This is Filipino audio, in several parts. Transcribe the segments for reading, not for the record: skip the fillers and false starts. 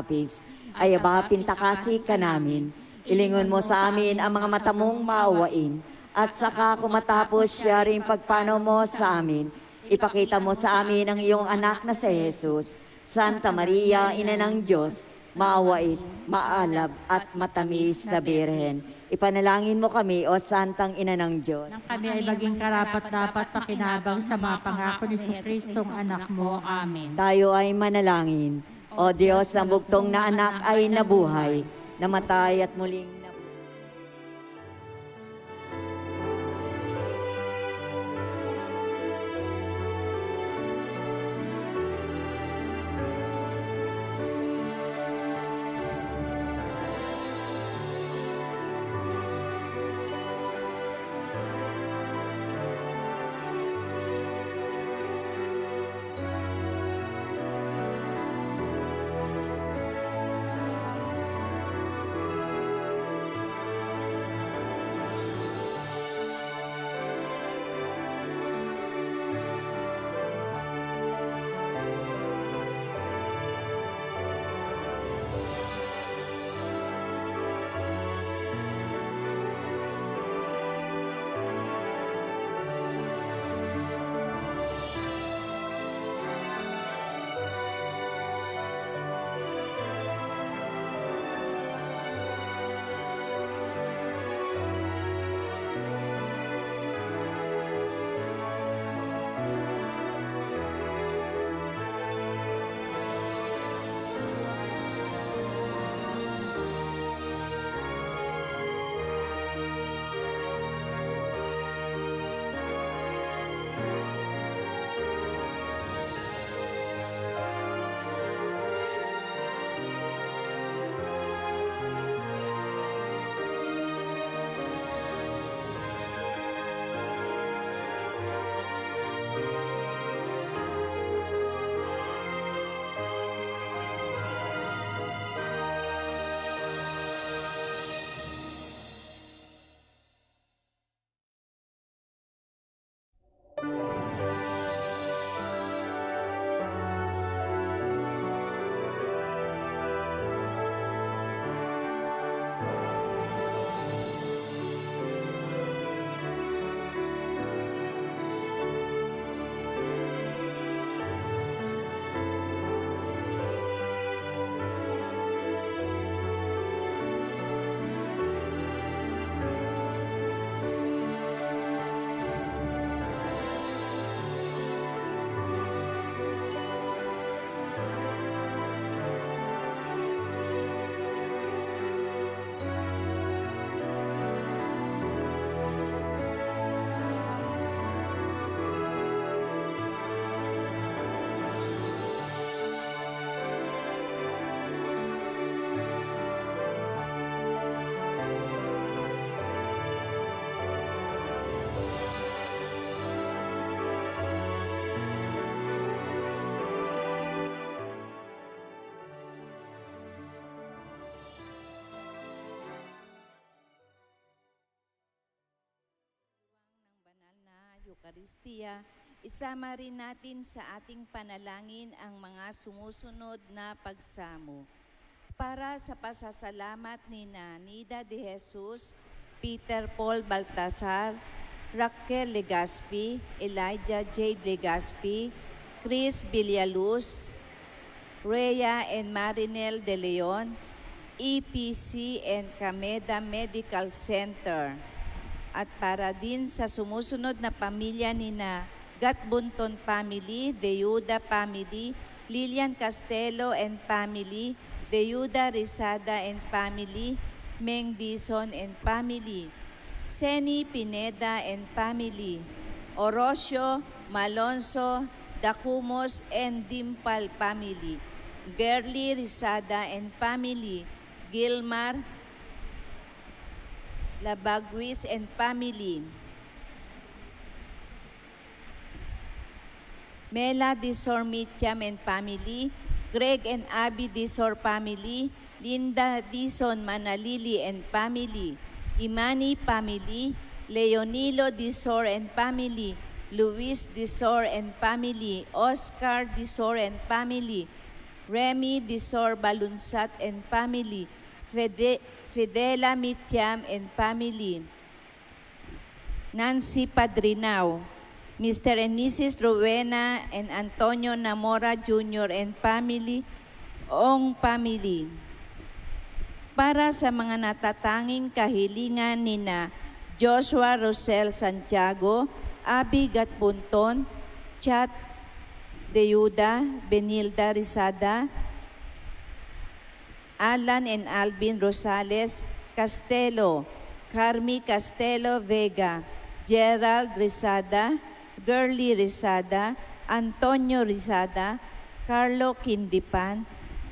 kapis, ay abapin takasi ka namin. Ilingon mo sa amin ang mga mata mong maawain, at saka kung matapos siya rin pagpanaw mo sa amin, ipakita mo sa amin ang iyong anak na si Jesus. Santa Maria, Ina ng Diyos, maawain, maalab at matamis na Birhen, ipanalangin mo kami, O Santang Ina ng Diyos, Nang kami ay maging karapat-dapat pakinabang sa mga pangako ni Kristong anak mo. Amen. tayo ay manalangin. O Diyos, ang bugtong na anak ay nabuhay, namatay at muling Eucharistia, isama rin natin sa ating panalangin ang mga sumusunod na pagsamo. Para sa pasasalamat ni Nida de Jesus, Peter Paul Baltasar, Raquel Legaspi, Elijah J. Legaspi, Chris Villaluz, Rhea and Marinel de Leon, EPC and Cameda Medical Center. At para din sa sumusunod na pamilya ni Gatbunton Family, Deyuda Family, Lilian Castelo and Family, Deyuda Rizada and Family, Meng Dizon and Family, Seni Pineda and Family, Orosio Malonzo Dacumos and Dimpal Family, Gerly Rizada and Family, Gilmar Labaguis and Family, Mela Dizor Mitcham and Family, Greg and Abby Dizor Family, Linda Dizon Manalili and Family, Imani Family, Leonilo Dizor and Family, Luis Dizor and Family, Oscar Dizor and Family, Remy Disor Balunsat and family, Fidela Mitiam and family, Nancy Padrinao, Mr. and Mrs. Rowena and Antonio Namora Jr. and family, Ong family. Para sa mga natatanging kahilingan nina Joshua Rosel Santiago, Abi Gatpunton, Chat Deyuda, Benilda Rizada, Alan and Alvin Rosales Castelo, Carmi Castelo Vega, Gerald Rizada, Girly Rizada, Antonio Rizada, Carlo Quindipan,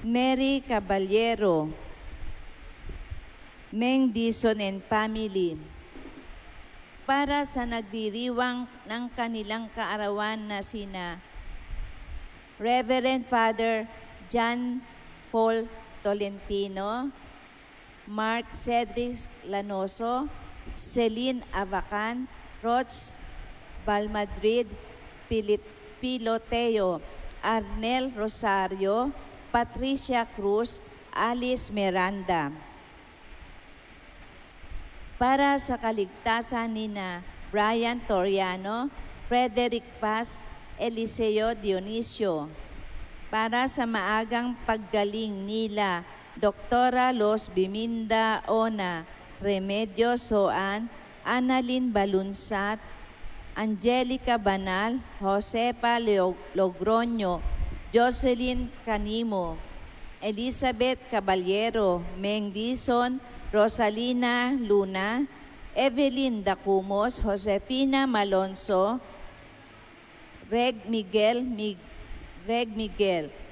Mary Caballero, Meng Dison and family. Para sa nagdiriwang ng kanilang kaarawan na sina Reverend Father John Paul Tolentino, Mark Cedric Lanoso, Celine Abacan, Roch Balmadrid Piloteo, Arnel Rosario, Patricia Cruz, Alice Miranda. Para sa kaligtasan nina Brian Toriano, Frederick Paz, Eliseo Dionisio. Para sa maagang paggaling nila Doktora Los Biminda Ona, Remedio Soan, Annalyn Balunsat, Angelica Banal, Josepa Logroño, Jocelyn Canimo, Elizabeth Caballero, Meng Dison, Rosalina Luna, Evelyn Dacumos, Josefina Malonzo, Reg Miguel,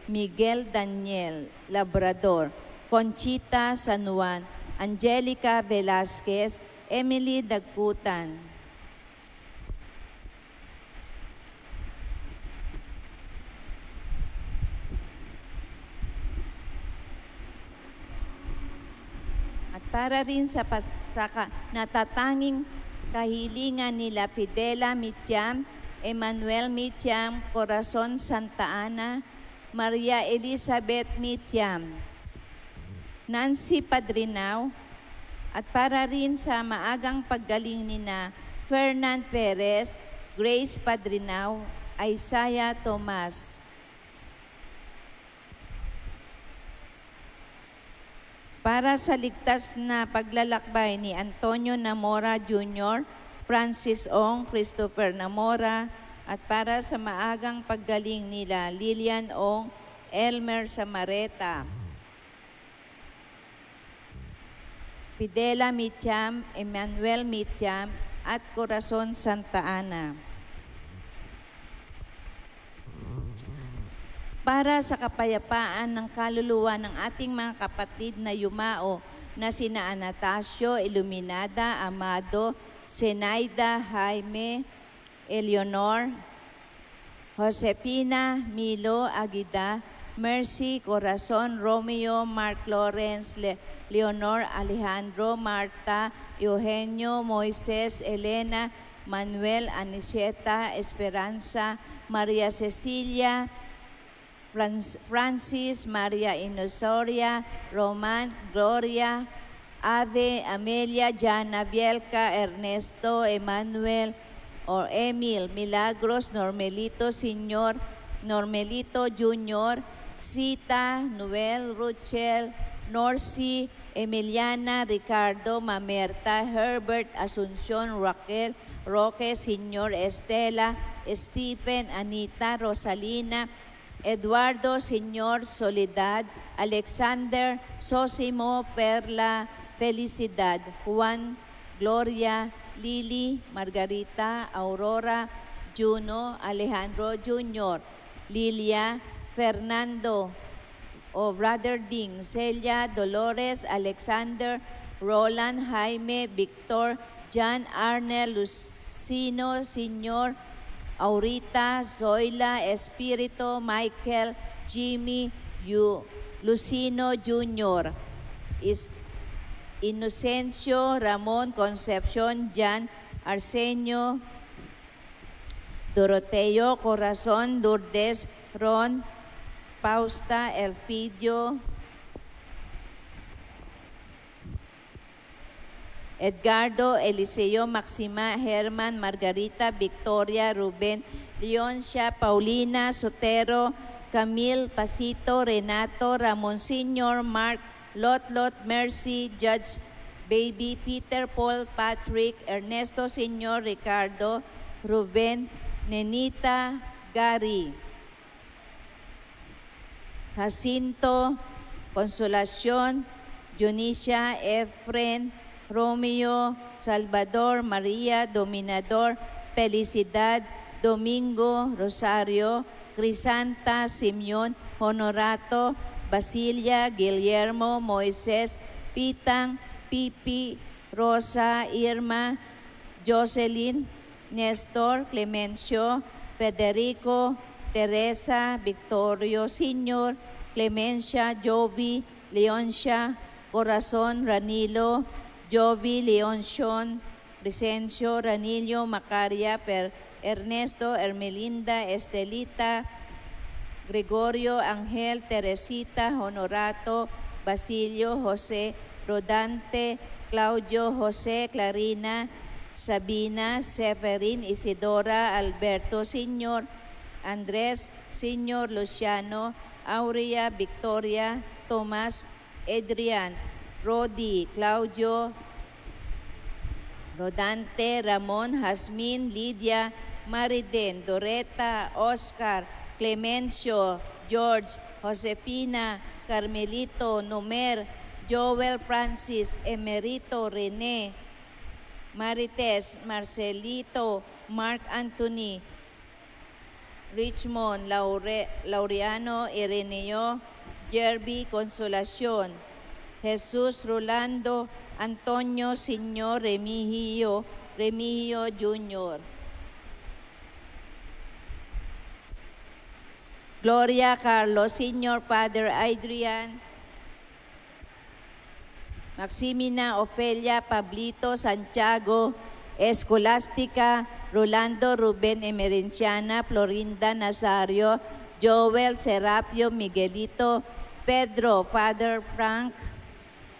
Miguel Daniel Labrador, Conchita San Juan, Angelica Velasquez, Emily Dagkutan. At para rin sa natatanging kahilingan nila Fidela Mitiam, Emmanuel Mitiam, Corazon Santa Ana, Maria Elizabeth Mitiam, Nancy Padrinao, at para rin sa maagang paggaling nina Fernand Perez, Grace Padrinao, Isaiah Tomas. Para sa ligtas na paglalakbay ni Antonio Namora Jr., Francis Ong, Christopher Namora, at para sa maagang paggaling nila Lilian Ong, Elmer Samareta, Fidela Mitiam, Emmanuel Mitiam, at Corazon Santa Ana. Para sa kapayapaan ng kaluluwa ng ating mga kapatid na yumao na sina Anastasio Iluminada Amado, Zenaida Jaime Eleonor, Josefina Milo Aguida, Mercy Corazon Romeo, Mark Lawrence, Leonor Alejandro, Marta, Eugenio, Moises, Elena, Manuel, Aniseta, Esperanza, Maria Cecilia, Francis, Maria Inosoria, Roman, Gloria, Ave, Amelia, Jana, Bielka, Ernesto, Emmanuel, or Emil, Milagros, Normelito Senior, Normelito Junior, Sita, Noel, Ruchel, Norcy, Emiliana, Ricardo, Mamerta, Herbert, Asuncion, Raquel, Roque, Senior, Estela, Stephen, Anita, Rosalina, Eduardo, Senior, Soledad, Alexander, Sosimo, Perla, Felicidad, Juan, Gloria, Lily, Margarita, Aurora, Juno, Alejandro Jr., Lilia, Fernando, o Brother Ding, Celia, Dolores, Alexander, Roland, Jaime, Victor, John Arnel, Lucino, Senior, Aurita, Zoila, Espirito, Michael, Jimmy, Lucino Jr., Inocencio, Ramon, Concepcion, Jan, Arsenio, Doroteo, Corazon, Lourdes, Ron, Fausta Elpidio, Edgardo Eliseo Maxima Herman Margarita Victoria Ruben Leoncia Paulina Sotero Camille Pasito Renato Ramon Sr. Mark Lotlot Mercy Judge Baby Peter Paul Patrick Ernesto Sr. Ricardo Ruben Nenita Gary Jacinto Consolacion Junicia Efren Romeo, Salvador, Maria, Dominador, Felicidad, Domingo, Rosario, Crisanta, Simeon, Honorato, Basilia, Guillermo, Moises, Pitang, Pipi, Rosa, Irma, Jocelyn, Nestor, Clemencio, Federico, Teresa, Victorio, Senior, Clemencia, Jovi, Leoncia, Corazon, Ranilo, Jovi, Leoncion, Crescencio, Ranillo, Macaria, Ernesto, Ermelinda, Estelita, Gregorio, Ángel, Teresita, Honorato, Basilio, José, Rodante, Claudio, José, Clarina, Sabina, Seferin, Isidora, Alberto, Senior, Andrés, Senior, Luciano, Aurea, Victoria, Tomás, Adrian, Rodi, Claudio, Rodante, Ramon, Jasmine, Lydia, Mariden, Doreta, Oscar, Clemencio, George, Josefina, Carmelito, Nomer, Joel, Francis, Emerito, Rene, Marites, Marcelito, Mark Anthony, Richmond, Laureano, Ireneo, Jerby, Consolacion, Jesus, Rolando, Antonio, Señor, Remigio Jr. Gloria, Carlos, Senior, Father Adrian, Maximina, Ofelia, Pablito, Santiago, Escolástica, Rolando, Ruben, Emerenciana, Florinda, Nazario, Joel, Serapio, Miguelito, Pedro, Father Frank,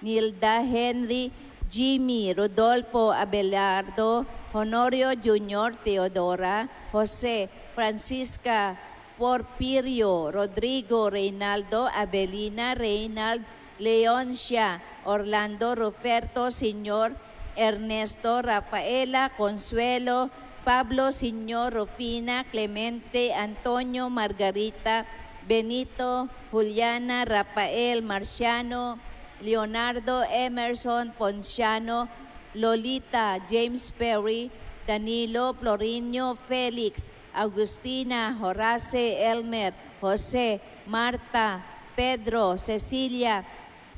Nilda, Henry, Jimmy, Rodolfo, Abelardo, Honorio Jr., Teodora, Jose, Francisca, Porfirio, Rodrigo, Reynaldo, Abelina, Reynald, Leoncia, Orlando, Ruperto, Señor, Ernesto, Rafaela, Consuelo, Pablo, Señor, Rufina, Clemente, Antonio, Margarita, Benito, Juliana, Rafael, Marciano, Leonardo, Emerson, Ponciano, Lolita, James Perry, Danilo, Florinio, Felix, Agustina, Horace, Elmer, Jose, Marta, Pedro, Cecilia,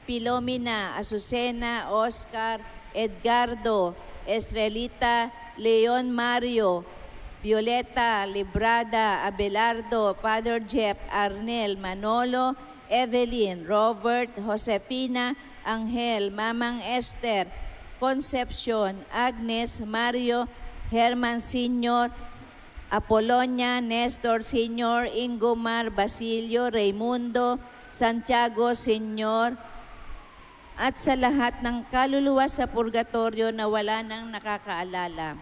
Pilomina, Azucena, Oscar, Edgardo, Estrelita, Leon Mario, Violeta, Librada, Abelardo, Father Jeff, Arnel, Manolo, Evelyn, Robert, Josefina, Angel, Mamang Esther, Concepcion, Agnes, Mario, Herman Sr., Apolonia, Nestor Sr., Ingomar, Basilio, Raimundo, Santiago Sr., at sa lahat ng kaluluwa sa purgatorio na wala nang nakakaalala.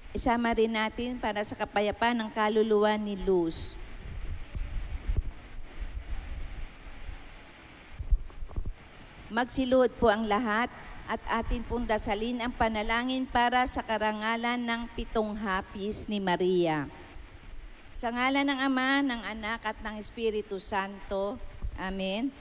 Isama rin natin para sa kapayapaan ng kaluluwa ni Luz. Magsiluhod po ang lahat at atin pong dasalin ang panalangin para sa karangalan ng 7 hapis ni Maria. Sa ngalan ng Ama, ng Anak at ng Espiritu Santo. Amen.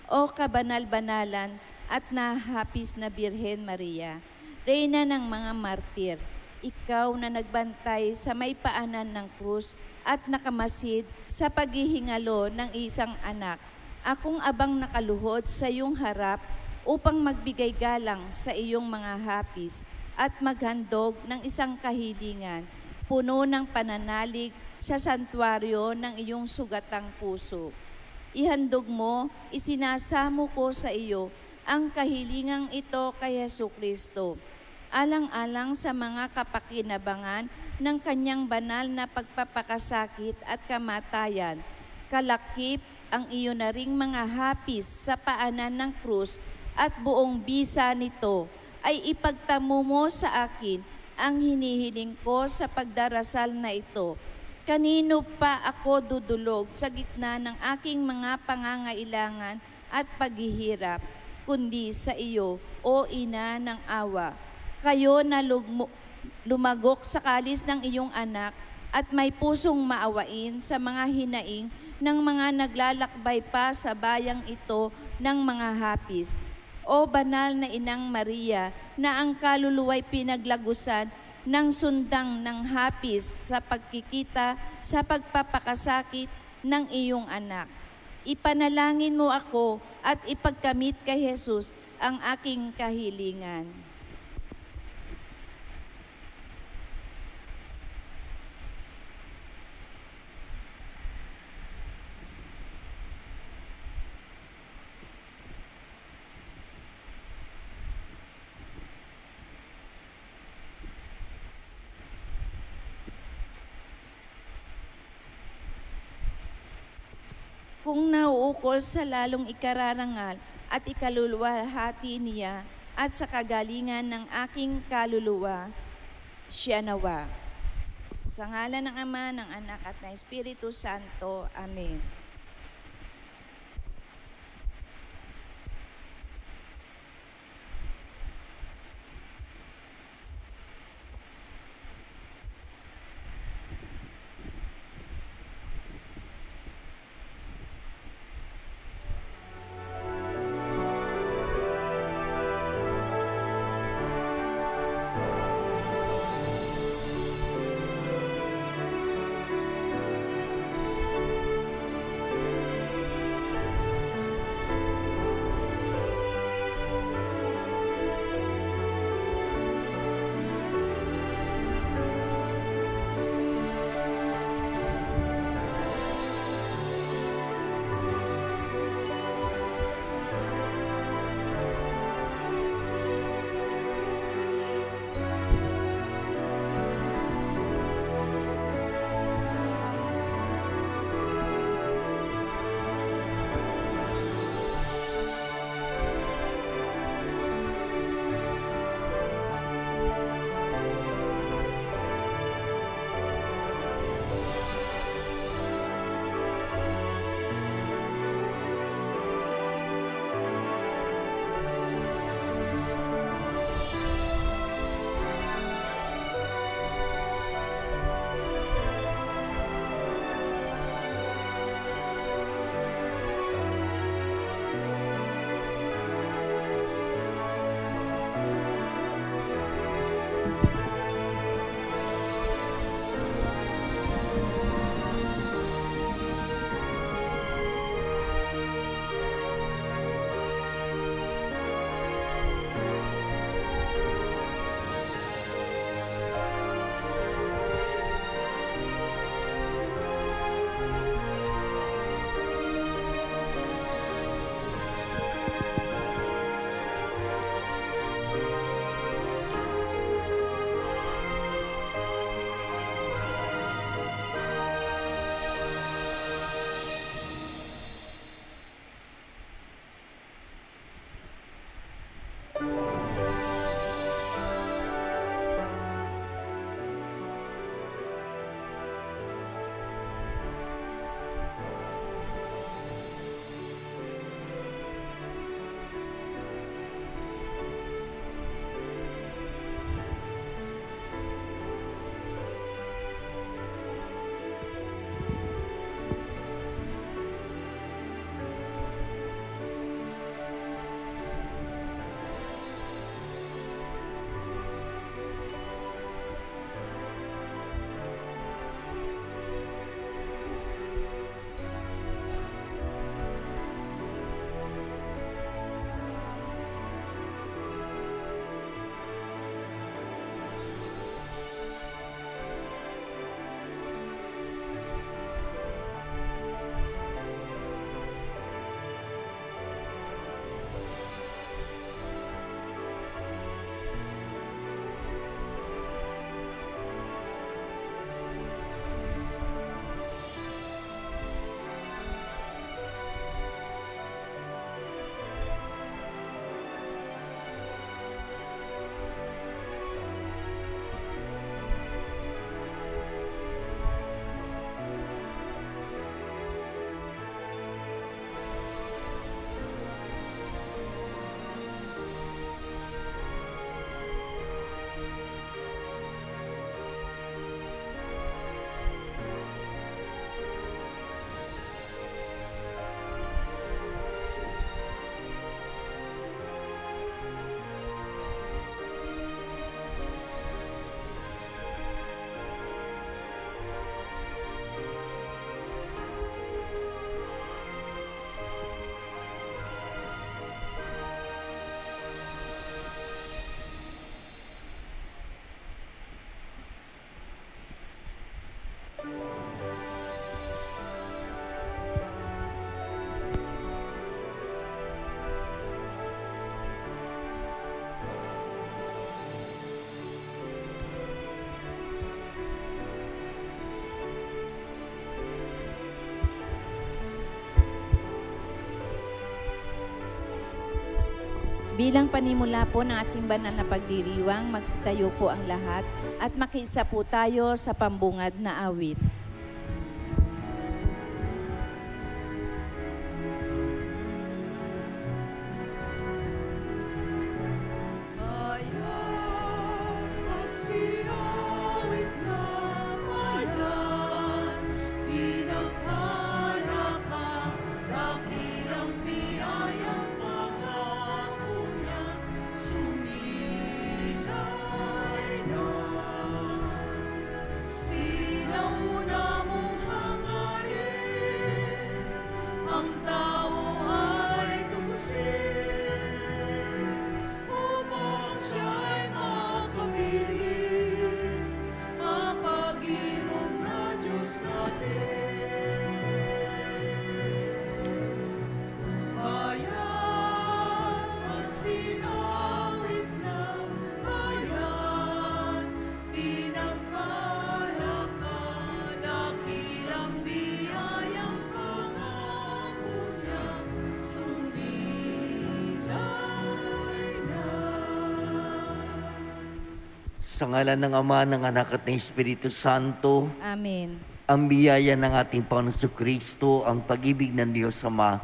O kabanal-banalan at nahapis na Birhen Maria, Reyna ng mga martir, ikaw na nagbantay sa may paanan ng krus at nakamasid sa paghihingalo ng isang anak, akong abang nakaluhod sa iyong harap upang magbigay galang sa iyong mga hapis at maghandog ng isang kahilingan, puno ng pananalig sa santuaryo ng iyong sugatang puso. Ihandog mo, isinasamo ko sa iyo ang kahilingang ito kay Jesucristo, alang-alang sa mga kapakinabangan ng kanyang banal na pagpapakasakit at kamatayan. Kalakip ang iyo na ring mga hapis sa paanan ng krus at buong bisa nito ay ipagtamo mo sa akin ang hinihiling ko sa pagdarasal na ito. Kanino pa ako dudulog sa gitna ng aking mga pangangailangan at paghihirap, kundi sa iyo, O Ina ng awa. Kayo na lumagok sa kalis ng iyong anak at may pusong maawain sa mga hinaing ng mga naglalakbay pa sa bayang ito ng mga hapis. O banal na Inang Maria, na ang kaluluwa'y pinaglagusan ng sundang ng hapis sa pagkikita sa pagpapakasakit ng iyong anak. Ipanalangin mo ako at ipagkamit kay Jesus ang aking kahilingan. Kung nauukol sa lalong ikararangal at ikaluluwalhati niya at sa kagalingan ng aking kaluluwa, siya nawa. Sa ngalan ng Ama, ng Anak at ng Espiritu Santo. Amen. Bilang panimula po ng ating banal na pagdiriwang, magsitayo po ang lahat at makiisa po tayo sa pambungad na awit. Sa ngalan ng Ama, ng Anak at ng Espiritu Santo, Amen. ang biyaya ng ating Panginoong Kristo, ang pag-ibig ng Diyos Ama,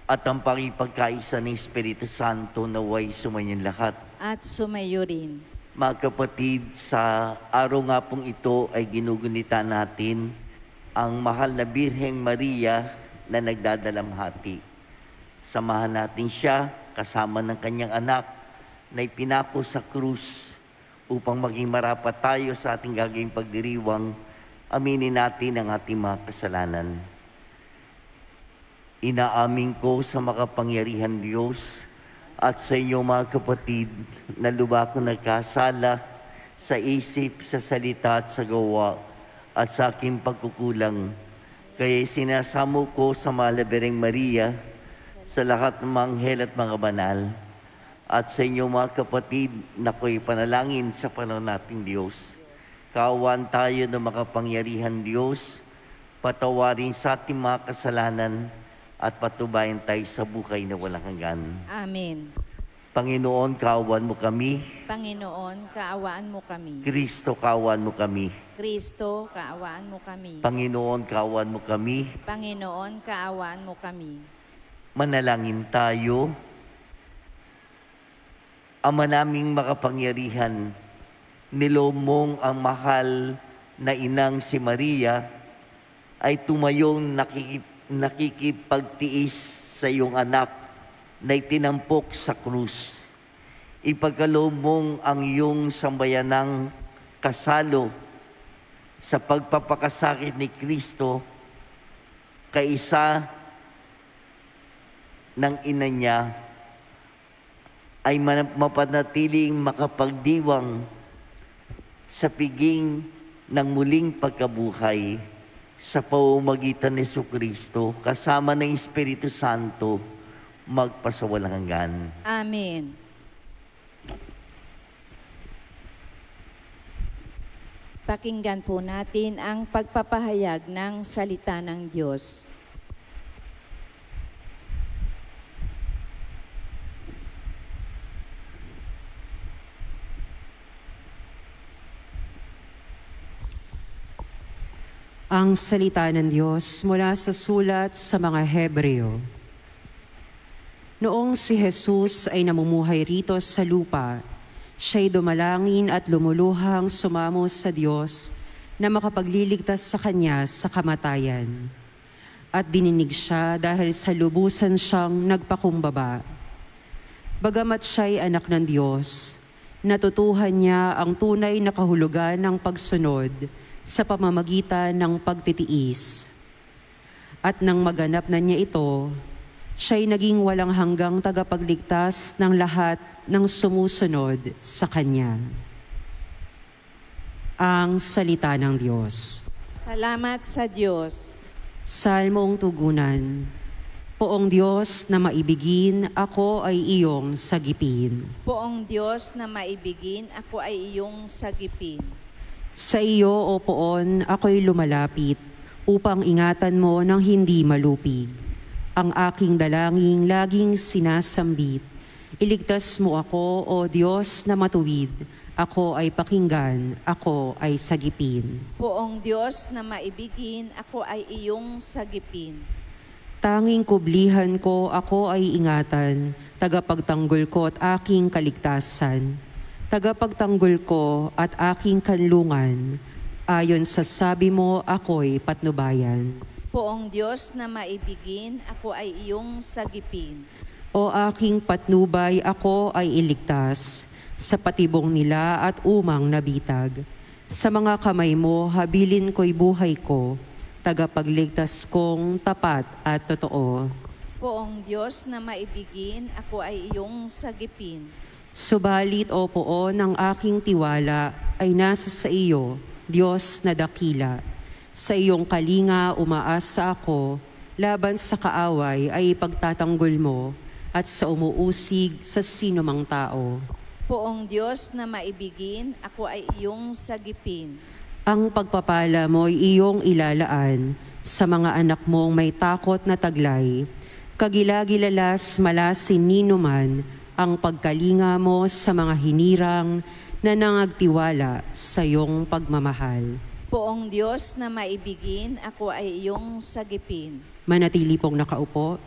at ang pakipagkaisa ng Espiritu Santo naway sumayin lahat. At sumayo rin. Mga kapatid, sa araw nga pong ito ay ginugunita natin ang mahal na Birheng Maria na nagdadalamhati. Samahan natin siya kasama ng kanyang anak na ipinako sa krus upang maging marapat tayo sa ating gagawing pagdiriwang, aminin natin ang ating mga kasalanan. Inaamin ko sa makapangyarihan Diyos at sa inyo mga kapatid na lubha ko nagkasala sa isip, sa salita at sa gawa at sa aking pagkukulang. Kaya sinasamo ko sa mahal na Birheng Maria, sa lahat ng mga anghel at mga banal, at sa inyo mga kapatid na ko'y panalangin sa panahon nating Diyos. Kaawaan tayo ng makapangyarihan Diyos, patawarin sa ating mga kasalanan at patubayan tayo sa buhay na walang hanggan. Amen. Panginoon, kaawaan mo kami. Panginoon, kaawaan mo kami. Kristo, kaawaan mo kami. Kristo, kaawaan mo kami. Panginoon, kaawaan mo kami. Panginoon, kaawaan mo kami. Manalangin tayo. Ama naming makapangyarihan, nilomong ang mahal na inang si Maria ay tumayong nakikipagtiis sa iyong anak na itinampok sa krus. Ipagkalomong ang iyong sambayanang kasalo sa pagpapakasakit ni Kristo, kaisa ng ina niya, ay mapanatiling makapagdiwang sa piging ng muling pagkabuhay sa pamamagitan ni Jesucristo kasama ng Espiritu Santo magpasawalang hanggan. Amen. Pakinggan po natin ang pagpapahayag ng salita ng Diyos. Ang salita ng Diyos mula sa sulat sa mga Hebreo. Noong si Jesus ay namumuhay rito sa lupa, siya'y dumalangin at lumuluhang sumamo sa Diyos na makapagliligtas sa Kanya sa kamatayan. At dininig siya dahil sa lubusan siyang nagpakumbaba. Bagamat siya'y anak ng Diyos, natutuhan niya ang tunay na kahulugan ng pagsunod sa pamamagitan ng pagtitiis. At nang maganap na niya ito, siya'y naging walang hanggang tagapagligtas ng lahat ng sumusunod sa Kanya. Ang salita ng Diyos. Salamat sa Diyos. Salmong tugunan. Poong Diyos na maibigin, ako ay iyong sagipin. Poong Diyos na maibigin, ako ay iyong sagipin. Sa iyo, O Poon, ako'y lumalapit upang ingatan mo ng hindi malupig. Ang aking dalangin laging sinasambit, Iligtas mo ako, O Diyos na matuwid. Ako ay pakinggan, ako ay sagipin. Poong Diyos na maibigin, ako ay iyong sagipin. Tanging kublihan ko, ako ay ingatan, tagapagtanggol ko at aking kaligtasan. Tagapagtanggol ko at aking kanlungan, ayon sa sabi mo, ako'y patnubayan. Poong Diyos na maibigin, ako ay iyong sagipin. O aking patnubay, ako ay iligtas, sa patibong nila at umang nabitag. Sa mga kamay mo, habilin ko'y buhay ko, tagapagligtas kong tapat at totoo. Poong Diyos na maibigin, ako ay iyong sagipin. Subalit o poon ng aking tiwala ay nasa sa iyo, Diyos na dakila. Sa iyong kalinga umaasa ako, laban sa kaaway ay ipagtatanggol mo, at sa umuusig sa sinumang tao. Poong Diyos na maibigin, ako ay iyong sagipin. Ang pagpapala mo'y iyong ilalaan sa mga anak mong may takot na taglay. Kagilagilalas malasin ninuman ang pagkalinga mo sa mga hinirang na nangagtiwala sa iyong pagmamahal. Poong Diyos na maibigin, ako ay iyong sagipin. Manatili pong nakaupo.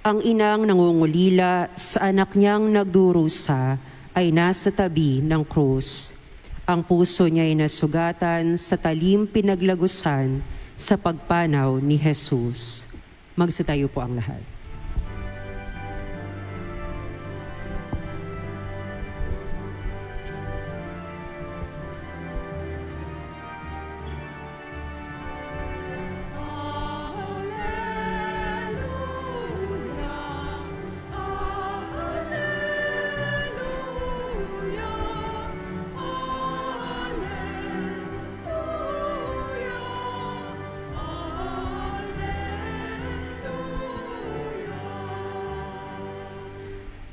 Ang inang nangungulila sa anak niyang nagdurusa ay nasa tabi ng krus. Ang puso niya'y nasugatan sa talim pinaglagusan sa pagpanaw ni Jesus. Magsitayo po ang lahat.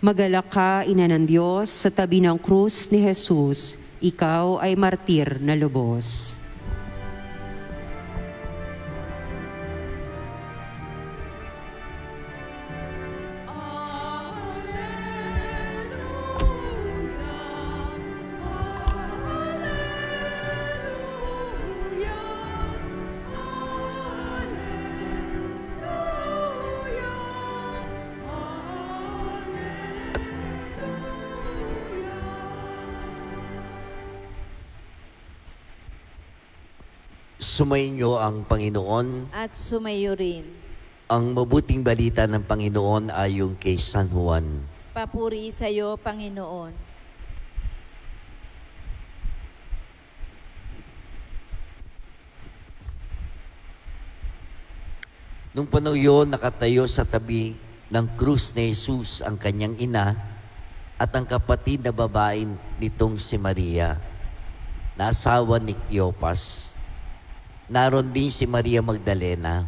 Magalak ka, Ina ng Diyos, sa tabi ng krus ni Jesus, ikaw ay martir na lubos. Sumainyo ang Panginoon. At sumayo rin. Ang mabuting balita ng Panginoon ayon kay San Juan. Papuri sa iyo, Panginoon. Nung panahon yun, nakatayo sa tabi ng krus ni Jesus ang kanyang ina at ang kapatid na babae nitong si Maria, na asawa ni Cleopas. Naroon din si Maria Magdalena.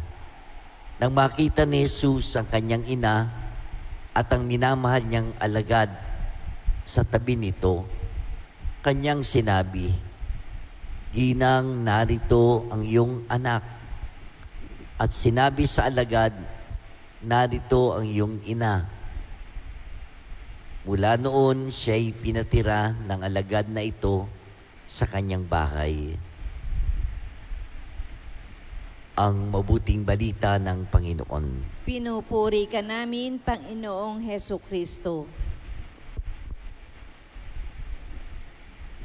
Nang makita ni Jesus ang kanyang ina at ang minamahal niyang alagad sa tabi nito, kanyang sinabi, "Ginang, narito ang iyong anak." At sinabi sa alagad, "Narito ang iyong ina." Mula noon, siya'y pinatira ng alagad na ito sa kanyang bahay. Ang mabuting balita ng Panginoon. Pinupuri ka namin, Panginoong Hesukristo.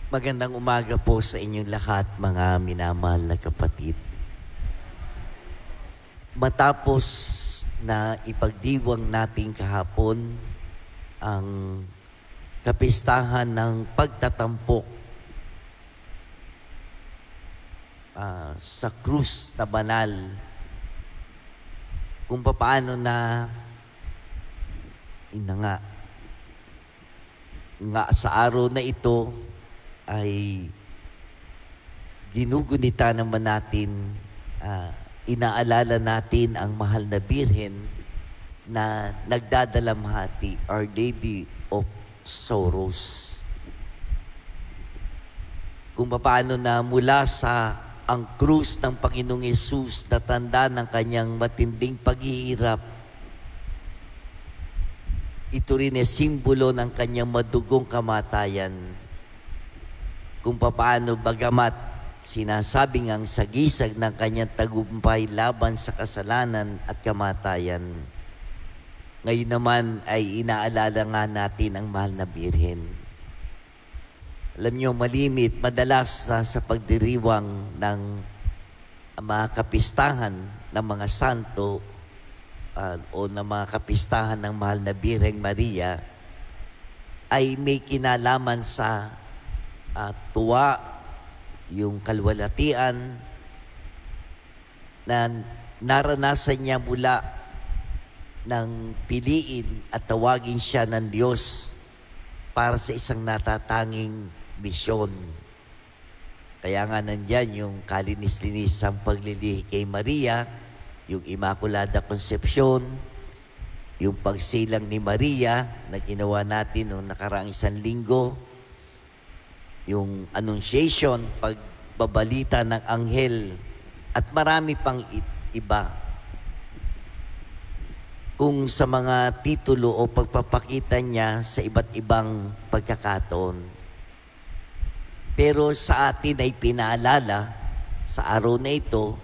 Magandang umaga po sa inyong lahat, mga minamahal na kapatid. Matapos na ipagdiwang natin kahapon ang kapistahan ng pagtatampok sa krus na banal, kung paano na sa araw na ito ay ginugunita naman natin, inaalala natin ang mahal na Birhen na nagdadalamhati, Our Lady of Sorrows. Kung paano na mula sa ang krus ng Panginoong Yesus na tanda ng kanyang matinding paghihirap, ito rin ay simbolo ng kanyang madugong kamatayan. Kung papaano bagamat sinasabing ang sagisag ng kanyang tagumpay laban sa kasalanan at kamatayan, ngayon naman ay inaalala nga natin ang mahal na Birhen. Alam niyo, malimit, madalas sa pagdiriwang ng mga kapistahan ng mga santo o ng mga kapistahan ng mahal na Birheng Maria ay may kinalaman sa tuwa, yung kalwalatian na naranasan niya mula ng piliin at tawagin siya ng Diyos para sa isang natatanging misyon. Kaya nga nandyan yung kalinis-linisang paglilihi kay Maria, yung Immaculada Concepcion, yung pagsilang ni Maria na ginawa natin noong nakaraang 1 linggo, yung Annunciation, pagbabalita ng anghel, at marami pang iba. Kung sa mga titulo o pagpapakita niya sa iba't ibang pagkakataon. Pero sa atin ay pinaalala sa araw na ito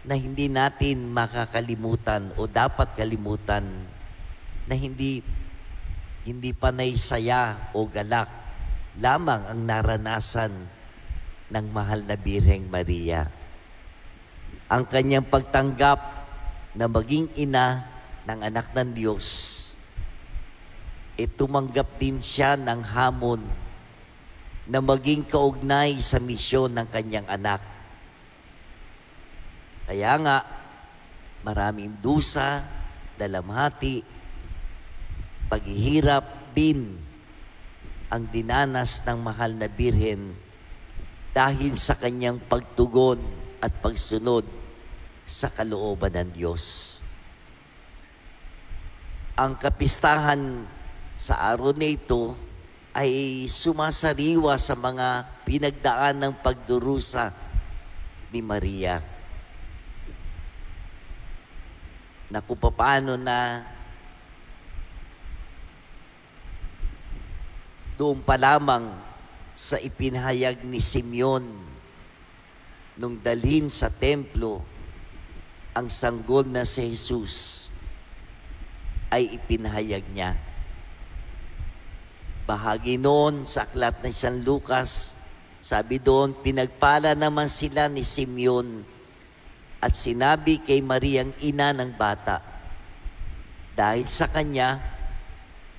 na hindi natin makakalimutan o dapat kalimutan na hindi panay saya o galak lamang ang naranasan ng mahal na Birheng Maria. Ang kanyang pagtanggap na maging ina ng anak ng Diyos, tumanggap din siya ng hamon na maging kaugnay sa misyon ng kanyang anak. Kaya nga, maraming dusa, dalamhati, paghihirap din ang dinanas ng mahal na Birhen dahil sa kanyang pagtugon at pagsunod sa kalooban ng Diyos. Ang kapistahan sa araw na ito ay sumasariwa sa mga pinagdaan ng pagdurusa ni Maria, na kung paano na doon pa lamang sa ipinahayag ni Simeon nung dalhin sa templo ang sanggol na si Jesus ay ipinahayag niya. Bahagi noon sa aklat ng San Lucas, sabi doon, pinagpala naman sila ni Simeon at sinabi kay Maria ang ina ng bata, dahil sa kanya,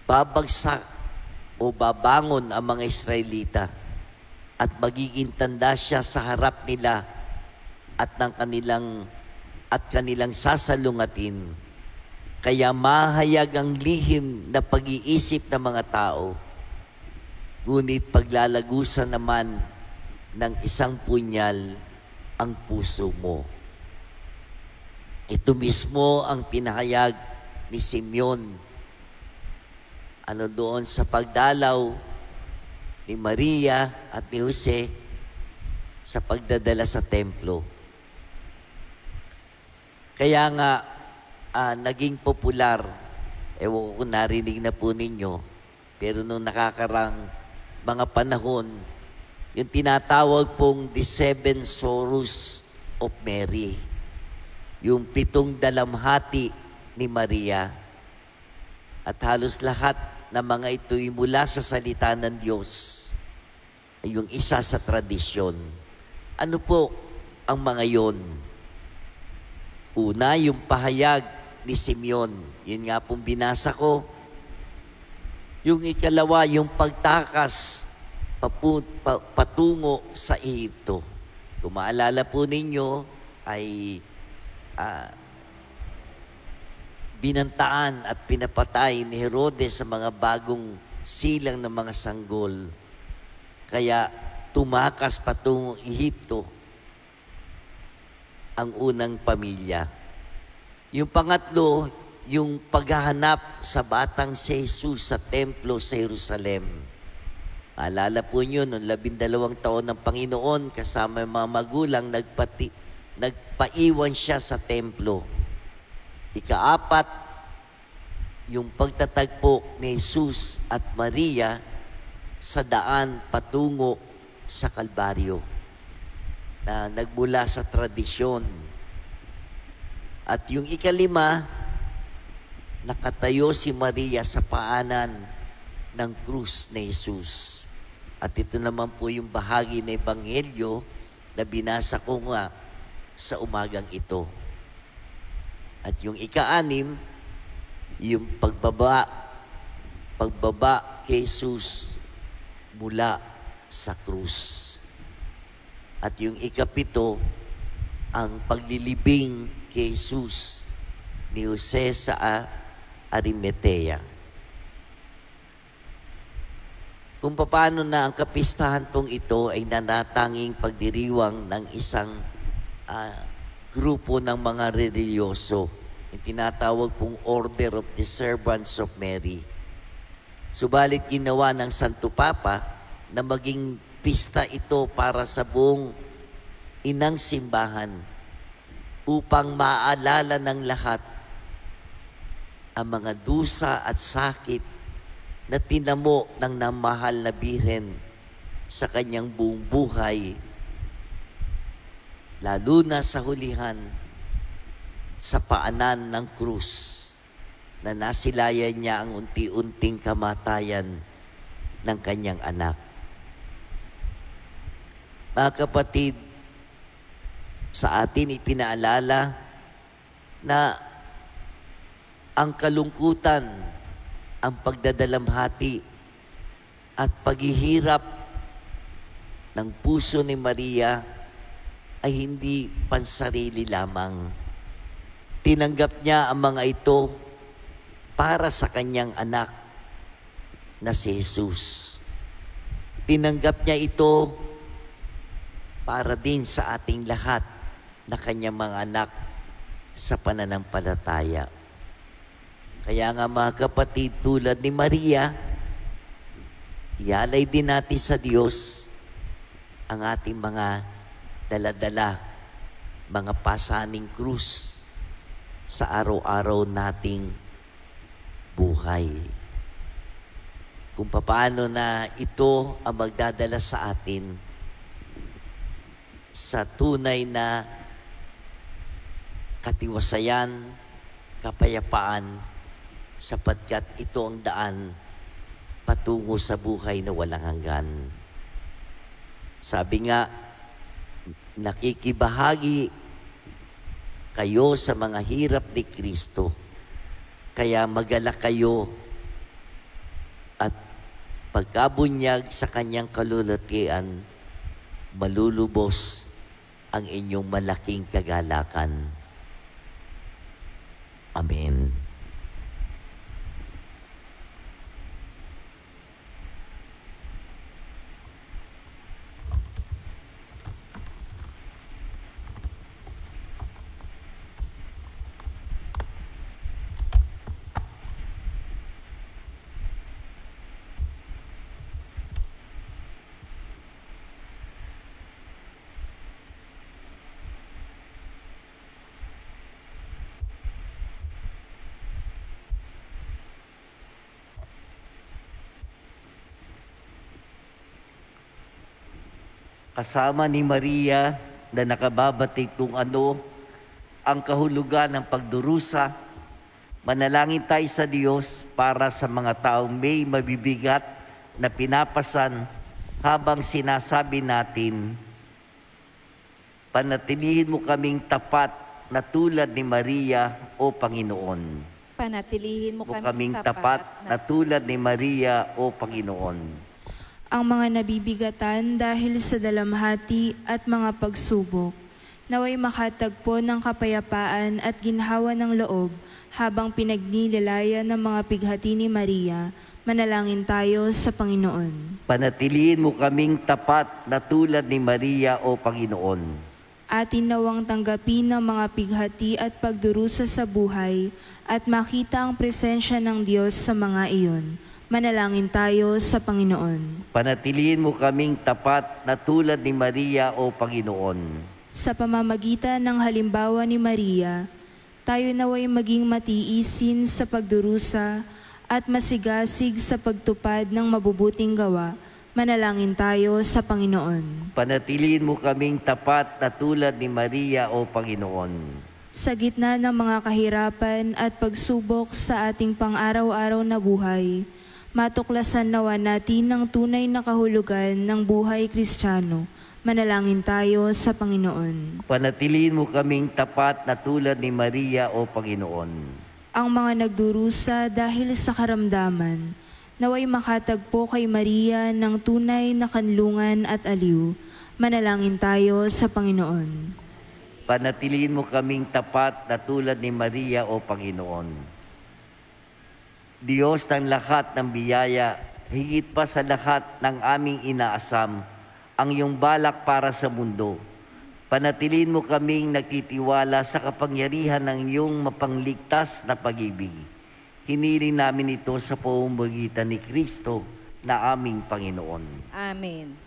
babagsak o babangon ang mga Israelita at magiging tanda siya sa harap nila at kanilang sasalungatin. Kaya mahayag ang lihim na pag-iisip ng mga tao, ngunit paglalagusan naman ng isang punyal ang puso mo. Ito mismo ang pinahayag ni Simeon doon sa pagdalaw ni Maria at ni Jose sa pagdadala sa templo. Kaya nga naging popular, ewan ko kung narinig na po ninyo, pero nung nakakarang mga panahon, yung tinatawag pong the 7 Sorrows of Mary, yung 7 dalamhati ni Maria. At halos lahat ng mga ito'y mula sa salita ng Diyos, ay yung isa sa tradisyon. Ano po ang mga yon? Una, yung pahayag ni Simeon. Yun nga pong binasa ko. Yung ikalawa, yung pagtakas patungo sa Ehipto. Kung maalala po ninyo, ay binantaan at pinapatay ni Herodes sa mga bagong silang ng mga sanggol. Kaya tumakas patungong Ehipto ang unang pamilya. Yung pangatlo, yung paghahanap sa batang si Jesus sa templo sa Jerusalem. Maalala po nyo, noong 12 taon ng Panginoon, kasama yung mga magulang, nagpaiwan siya sa templo. Ika-4, yung pagtatagpo ni Jesus at Maria sa daan patungo sa Kalbaryo na nagmula sa tradisyon. At yung ikalima, nakatayo si Maria sa paanan ng krus ni Jesus. At ito naman po yung bahagi ng Ebanghelyo na binasa ko nga sa umagang ito. At yung ika-anim, yung pagbaba kay Jesus mula sa krus. At yung ikapito, ang paglilibing kay Jesus ni Jose sa Arimatea. Kung paano na ang kapistahan pong ito ay nanatanging pagdiriwang ng isang grupo ng mga religyoso, yung tinatawag pong Order of the Servants of Mary. Subalit ginawa ng Santo Papa na maging pista ito para sa buong inang simbahan upang maalala ng lahat ang mga dusa at sakit na tinamo ng namahal na Birhen sa kanyang buong buhay, lalo na sa hulihan sa paanan ng krus na nasilayan niya ang unti-unting kamatayan ng kanyang anak. Mga kapatid, sa atin ipinaalala na ang kalungkutan, ang pagdadalamhati at paghihirap ng puso ni Maria ay hindi pansarili lamang. Tinanggap niya ang mga ito para sa kanyang anak na si Jesus. Tinanggap niya ito para din sa ating lahat na kanyang mga anak sa pananampalataya. Kaya nga mga kapatid, tulad ni Maria, ialay din natin sa Diyos ang ating mga dala-dala, mga pasaning krus sa araw-araw nating buhay. Kung paano na ito ang magdadala sa atin sa tunay na katiwasayan, kapayapaan, sapagkat ito ang daan patungo sa buhay na walang hanggan. Sabi nga, nakikibahagi kayo sa mga hirap ni Kristo, kaya magalak kayo at pagkabunyag sa kanyang kalulutian, malulubos ang inyong malaking kagalakan. Amen. Kasama ni Maria na nakababatid kung ano ang kahulugan ng pagdurusa, manalangin tayo sa Diyos para sa mga taong may mabibigat na pinapasan habang sinasabi natin, panatilihin mo kaming tapat na tulad ni Maria, O Panginoon. Panatilihin mo kaming tapat na tulad ni Maria, O Panginoon. Ang mga nabibigatan dahil sa dalamhati at mga pagsubok, naway makatagpo ng kapayapaan at ginhawa ng loob habang pinagnilalayan ng mga pighati ni Maria. Manalangin tayo sa Panginoon. Panatilihin mo kaming tapat na tulad ni Maria, O Panginoon. Atin nawang tanggapin ng mga pighati at pagdurusa sa buhay at makita ang presensya ng Diyos sa mga iyon. Manalangin tayo sa Panginoon. Panatilihin mo kaming tapat na tulad ni Maria, O Panginoon. Sa pamamagitan ng halimbawa ni Maria, tayo naway maging matiisin sa pagdurusa at masigasig sa pagtupad ng mabubuting gawa. Manalangin tayo sa Panginoon. Panatiliin mo kaming tapat na tulad ni Maria, O Panginoon. Sa gitna ng mga kahirapan at pagsubok sa ating pang-araw-araw na buhay, matuklasan nawa natin ang tunay na kahulugan ng buhay Kristiyano. Manalangin tayo sa Panginoon. Panatiliin mo kaming tapat na tulad ni Maria, O Panginoon. Ang mga nagdurusa dahil sa karamdaman, naway makatagpo kay Maria ng tunay na kanlungan at aliw. Manalangin tayo sa Panginoon. Panatiliin mo kaming tapat na tulad ni Maria, O Panginoon. Diyos ng lahat ng biyaya, higit pa sa lahat ng aming inaasam, ang iyong balak para sa mundo. Panatiliin mo kaming nagtitiwala sa kapangyarihan ng iyong mapangligtas na pag-ibig. Hiniling namin ito sa pamamagitan ni Kristo na aming Panginoon. Amen.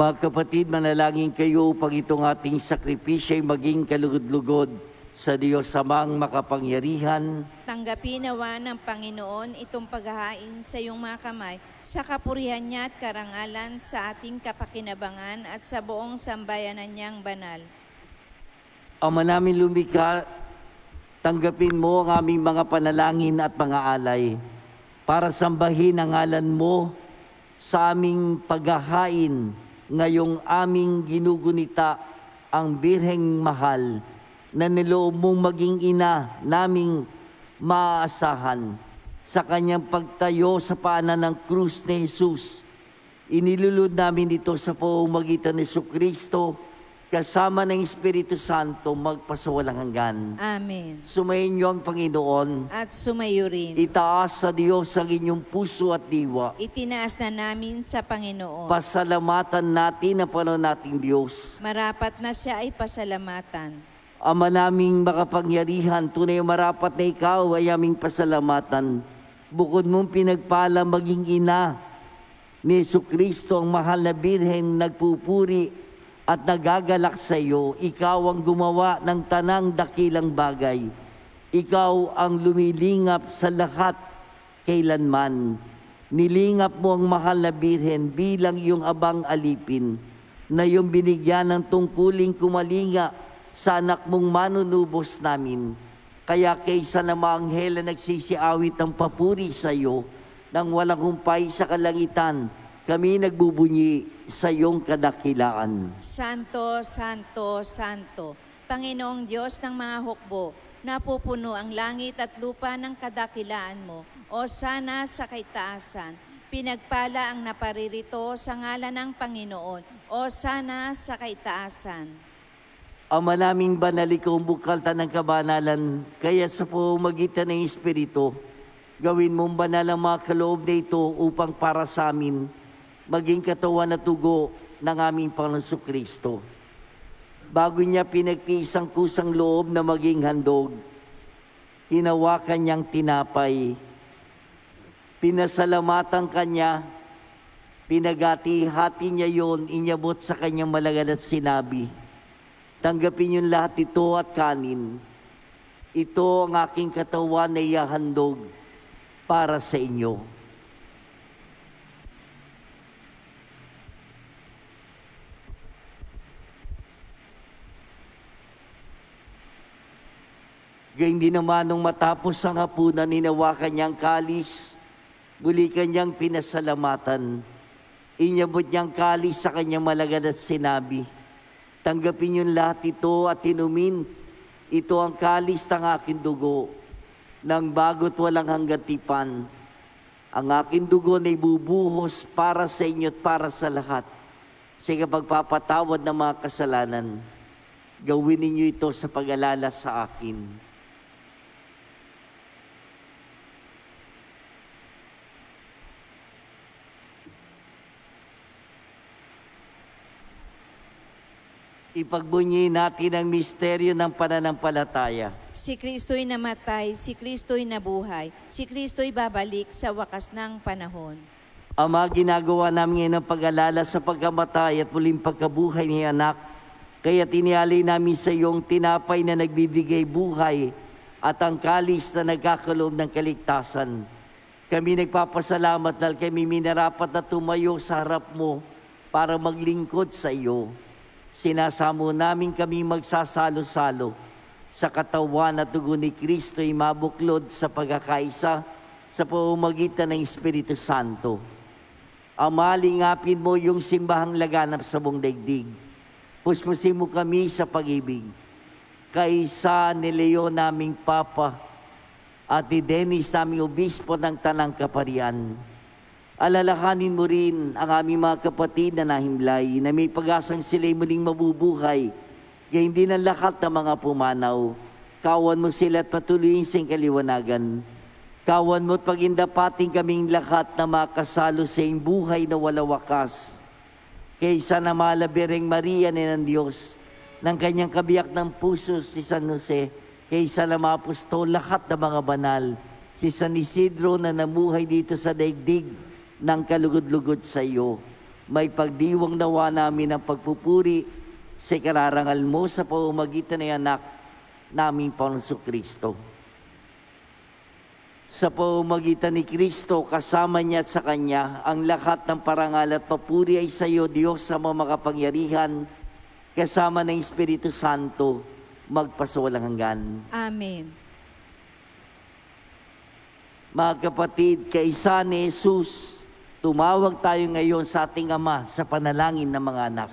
Mga kapatid, manalangin kayo upang itong ating sakripisyo ay maging kalugod-lugod sa Diyos Amang makapangyarihan. Tanggapin nawa ng Panginoon itong paghahain sa iyong mga kamay sa kapurihan niya at karangalan sa ating kapakinabangan at sa buong sambayanan niyang banal. Ama namin lumikha, tanggapin mo ang aming mga panalangin at mga alay para sambahin ang ngalan mo sa aming paghahain ngayong aming ginugunita ang Birheng Mahal na niloob mong maging ina naming maaasahan sa kanyang pagtayo sa paanan ng krus ni Jesus. Inilulod namin ito sa pamamagitan ni Jesucristo kasama ng Espiritu Santo magpasawalang hanggan. Amen. Sumayin niyo ang Panginoon. At sumayo rin. Itaas sa Diyos ang inyong puso at diwa. Itinaas na namin sa Panginoon. Pasalamatan natin ang Panginoon nating Diyos. Marapat na siya ay pasalamatan. Ama naming makapangyarihan, tunay marapat na ikaw ay aming pasalamatan. Bukod mong pinagpala maging ina ni Jesucristo, ang mahal na Birhen, nagpupuri at nagagalak sa iyo. Ikaw ang gumawa ng tanang dakilang bagay. Ikaw ang lumilingap sa lahat kailanman. Nilingap mo ang mahal na Birhen bilang iyong abang alipin na iyong binigyan ng tungkuling kumalinga sa anak mong manunubos namin. Kaya kaysa na maanghel na nagsisiawit ng papuri sa iyo, nang walang humpay sa kalangitan, kami nagbubunyi sa iyong kadakilaan. Santo, Santo, Santo, Panginoong Diyos ng mga hukbo, napupuno ang langit at lupa ng kadakilaan mo, o sana sa kaitaasan. Pinagpala ang naparirito sa ngalan ng Panginoon, o sana sa kaitaasan. Ama naming banal, ikaw ang bukalta ng kabanalan, kaya sa pamamagitan ng Espiritu, gawin mong banal ang mga kaloob na ito upang para sa amin, maging katawan at tugo ng aming Panginoong Kristo. Bago niya pinagtiis ang kusang loob na maging handog, hinawakan niyang tinapay, pinasalamatan kanya, pinagati-hati niya yon, inyabot sa kanyang malagan at sinabi, tanggapin yung lahat ito at kanin. Ito ang aking katawan na ihahandog para sa inyo. Gayun din naman nung matapos ang hapunan, hinawakan niyang kalis, muli kanyang pinasalamatan. Inyabot niyang kalis sa kanyang malagan at sinabi, tanggapin yung lahat ito at inumin. Ito ang kalis ng aking dugo, ng bago't walang hanggang tipan. Ang aking dugo na ibubuhos para sa inyo at para sa lahat, sa pagpapatawad ng mga kasalanan. Gawin ninyo ito sa pag-alala sa akin. Ipagbunyi natin ang misteryo ng pananampalataya. Si Kristo'y namatay, si Kristo'y nabuhay, si Kristo'y babalik sa wakas ng panahon. Ama, ginagawa namin ngayon ang pag-alala sa pagkamatay at muling pagkabuhay ni anak. Kaya tinialay namin sa iyong tinapay na nagbibigay buhay at ang kalis na nagkakaloob ng kaligtasan. Kami nagpapasalamat dahil kami minarapat na tumayo sa harap mo para maglingkod sa iyo. Sinasamo namin kami magsasalo-salo sa katawan at dugo ni Kristo ay mabuklod sa pagkakaisa sa pamamagitan ng Espiritu Santo. Ama, lingapin mo yung simbahang laganap sa buong daigdig. Puspusin mo kami sa pag-ibig. Kaisa ni Leo naming Papa at ni Dennis naming Obispo ng Tanang Kaparian. Alalahanin mo rin ang aming mga kapatid na nahimlay na may pag-asang sila'y muling mabubuhay. Gayun din ang lahat ng mga pumanaw. Kawan mo sila at patuloyin sa kaliwanagan. Kawan mo at pagindapating kaming lahat na makasalo sa iyong buhay na wala wakas. Kaysa na malabireng Maria ni ng Diyos, ng kanyang kabiyak ng puso si San Jose, kaysa na maapostol lahat ng mga banal, si San Isidro na namuhay dito sa daigdig, ng kalugod-lugod sa iyo. May pagdiwang nawa namin ang pagpupuri sa kararangal mo sa pamamagitan ng anak naming Panginoong Kristo. Sa pamamagitan ni Kristo, kasama niya at sa Kanya, ang lahat ng parangal at papuri ay sa iyo, Diyos sa mga makapangyarihan, kasama ng Espiritu Santo, magpasawalang hanggan. Amen. Mga kapatid, kaisa ni Jesus, tumawag tayo ngayon sa ating Ama sa panalangin ng mga anak.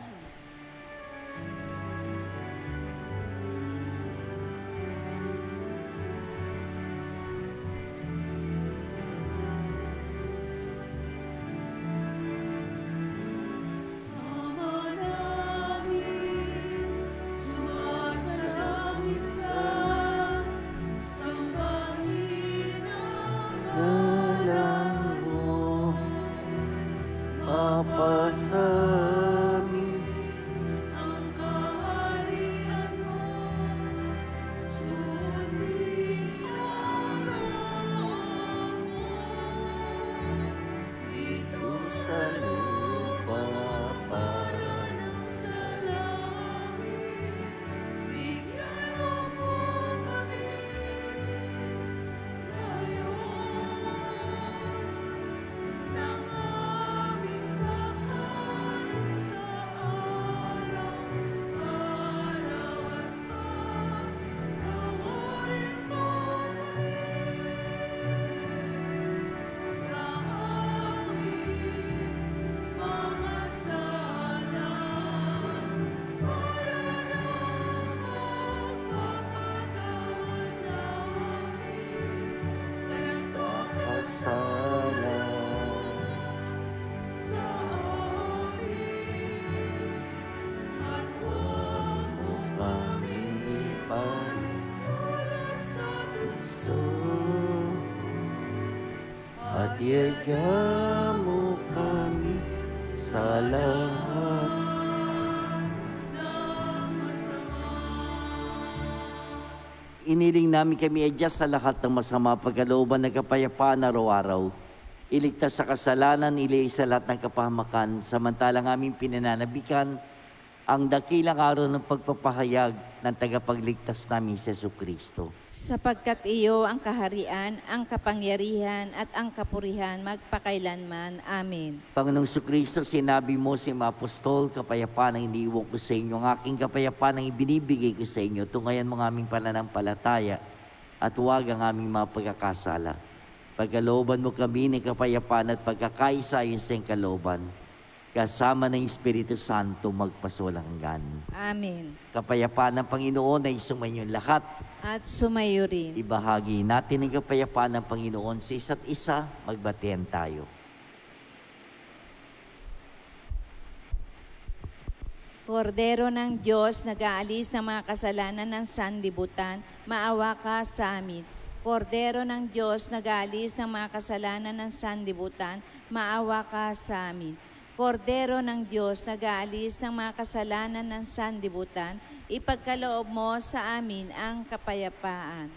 bigyan mo kami sa lahat. Iniling namin kami adjust sa lahat ng masama, pagkalooban ng kapayapaan araw-araw. Iligtas sa kasalanan, iliis sa lahat ng kapahamakan, samantalang aming pinananabikan ang dakilang araw ng pagpapahayag ng tagapagligtas namin si Jesucristo. Sapagkat iyo ang kaharian, ang kapangyarihan at ang kapurihan magpakailanman. Amen. Panginoong Jesucristo, sinabi mo sa mga apostol, kapayapaan ang iniiwan ko sa inyo, ang aking kapayapaan ang ibinibigay ko sa inyo, tungayan mo ang aming pananampalataya at huwag ang aming mga pagkakasala. Pagkalooban mo kami ng kapayapaan at pagkakaisa ayon sa iyong kalooban, kasama ng Espiritu Santo magpasawalang hanggan. Amen. Kapayapaan ng Panginoon ay sumainyo lahat. At sumayo rin. Ibahagi natin ang kapayapaan ng Panginoon sa isa't isa, magbatian tayo. Kordero ng Diyos, nag-aalis ng mga kasalanan ng sanlibutan, maawa ka sa amin. Kordero ng Diyos, nag-aalis ng mga kasalanan ng sanlibutan, maawa ka sa amin. Kordero ng Diyos, nag-aalis ng mga kasalanan ng sanlibutan, ipagkaloob mo sa amin ang kapayapaan.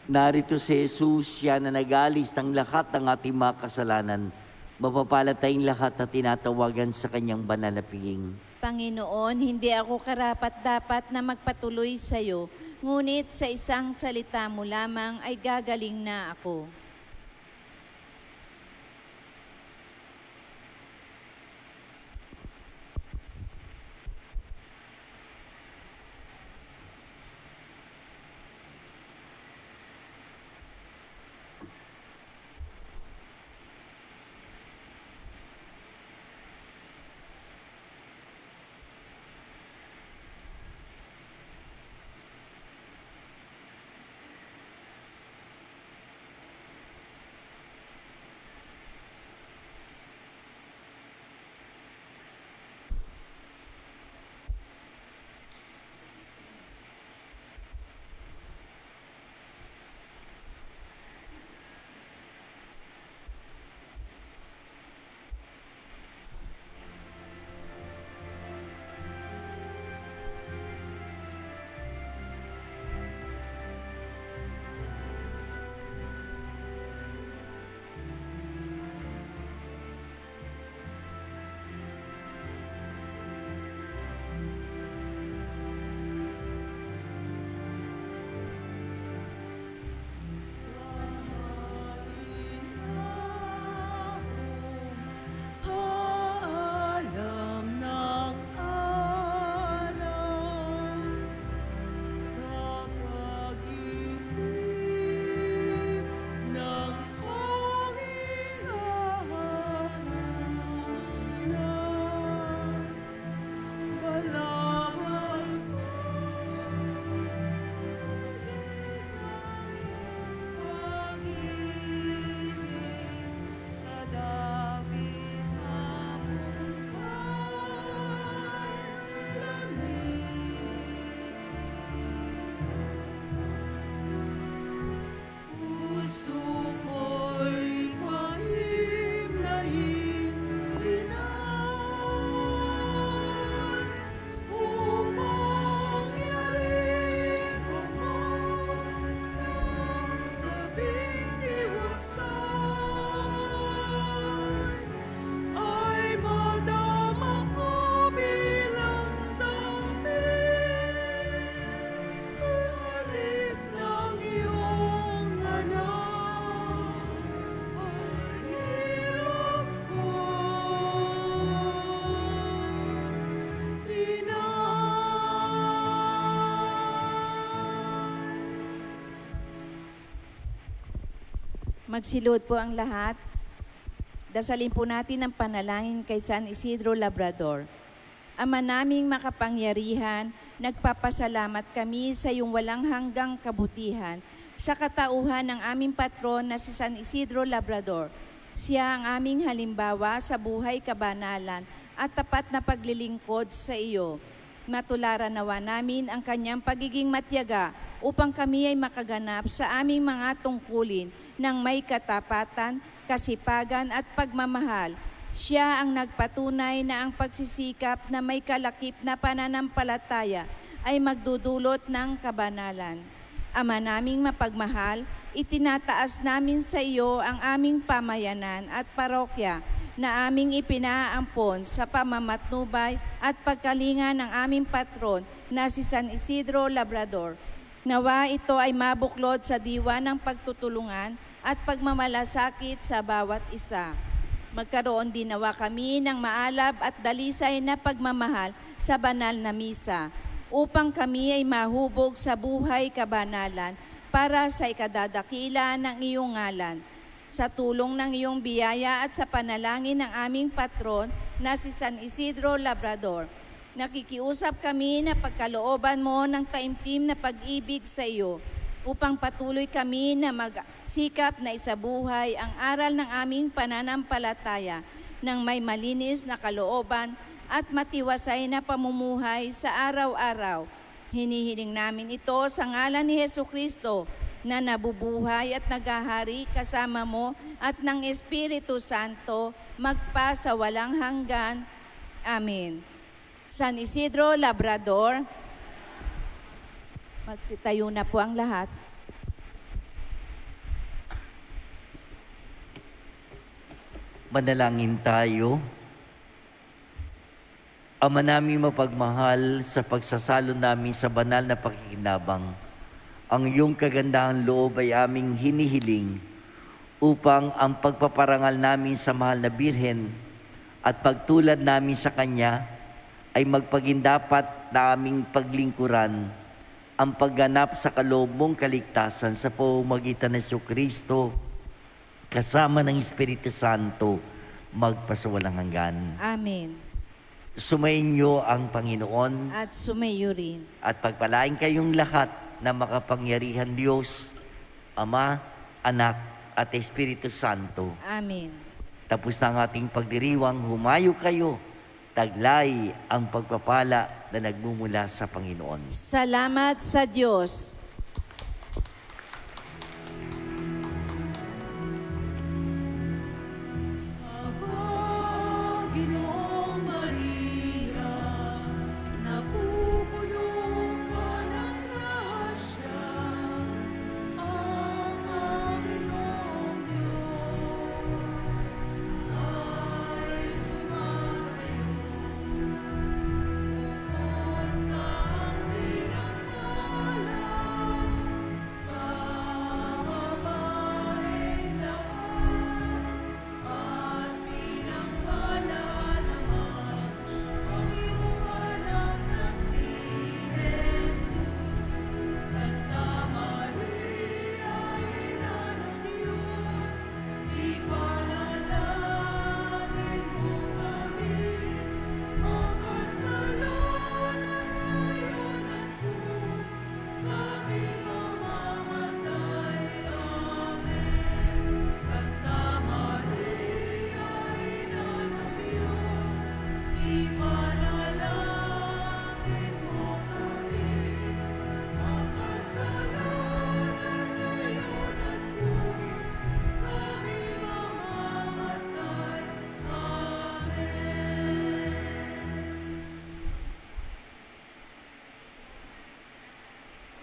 Narito si Jesus, siya na nag-aalis ng lahat ng ating mga kasalanan. Mapapalad tayong lahat na tinatawagan sa kanyang banal na piging. Panginoon, hindi ako karapat-dapat na magpatuloy sa iyo, ngunit sa isang salita mo lamang ay gagaling na ako. Magsilod po ang lahat. Dasalin po natin ang panalangin kay San Isidro Labrador. Ama naming makapangyarihan, nagpapasalamat kami sa iyong walang hanggang kabutihan sa katauhan ng aming patron na si San Isidro Labrador. Siya ang aming halimbawa sa buhay kabanalan at tapat na paglilingkod sa iyo. Matularan nawa namin ang kanyang pagiging matyaga upang kami ay makaganap sa aming mga tungkulin ng may katapatan, kasipagan at pagmamahal. Siya ang nagpatunay na ang pagsisikap na may kalakip na pananampalataya ay magdudulot ng kabanalan. Ama naming mapagmahal, itinataas namin sa iyo ang aming pamayanan at parokya na aming ipinaampon sa pamamatnubay at pagkalinga ng aming patron na si San Isidro Labrador. Nawa ito ay mabuklod sa diwa ng pagtutulungan at pagmamalasakit sa bawat isa. Magkaroon din nawa kami ng maalab at dalisay na pagmamahal sa banal na misa, upang kami ay mahubog sa buhay kabanalan para sa ikadadakila ng iyong ngalan. Sa tulong ng iyong biyaya at sa panalangin ng aming patron na si San Isidro Labrador, nakikiusap kami na pagkalooban mo ng taimtim na pag-ibig sa iyo, upang patuloy kami na magsikap na isabuhay ang aral ng aming pananampalataya ng may malinis na kalooban at matiwasay na pamumuhay sa araw-araw. Hinihiling namin ito sa ngalan ni Jesucristo na nabubuhay at naghahari kasama mo at ng Espiritu Santo magpa sa walang hanggan. Amen. San Isidro Labrador, magsitayo na po ang lahat. Manalangin tayo. Ama namin mapagmahal, sa pagsasalo namin sa banal na pakikinabang, ang iyong kagandahang loob ay aming hinihiling upang ang pagpaparangal namin sa mahal na Birhen at pagtulad namin sa Kanya ay magpagindapat na aming paglingkuran ang pagganap sa kaloob mong kaligtasan sa pamamagitan ng Jesucristo kasama ng Espiritu Santo magpasawalang hanggan. Amen. Sumainyo ang Panginoon At sumayo rin. at pagpalain kayong lahat na makapangyarihan Diyos, Ama, Anak at Espiritu Santo. Amen. Tapos na ang ating pagdiriwang, humayo kayo, taglay ang pagpapala na nagmumula sa Panginoon. Salamat sa Diyos.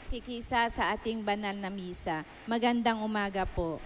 Kikisa sa ating banal na misa. Magandang umaga po.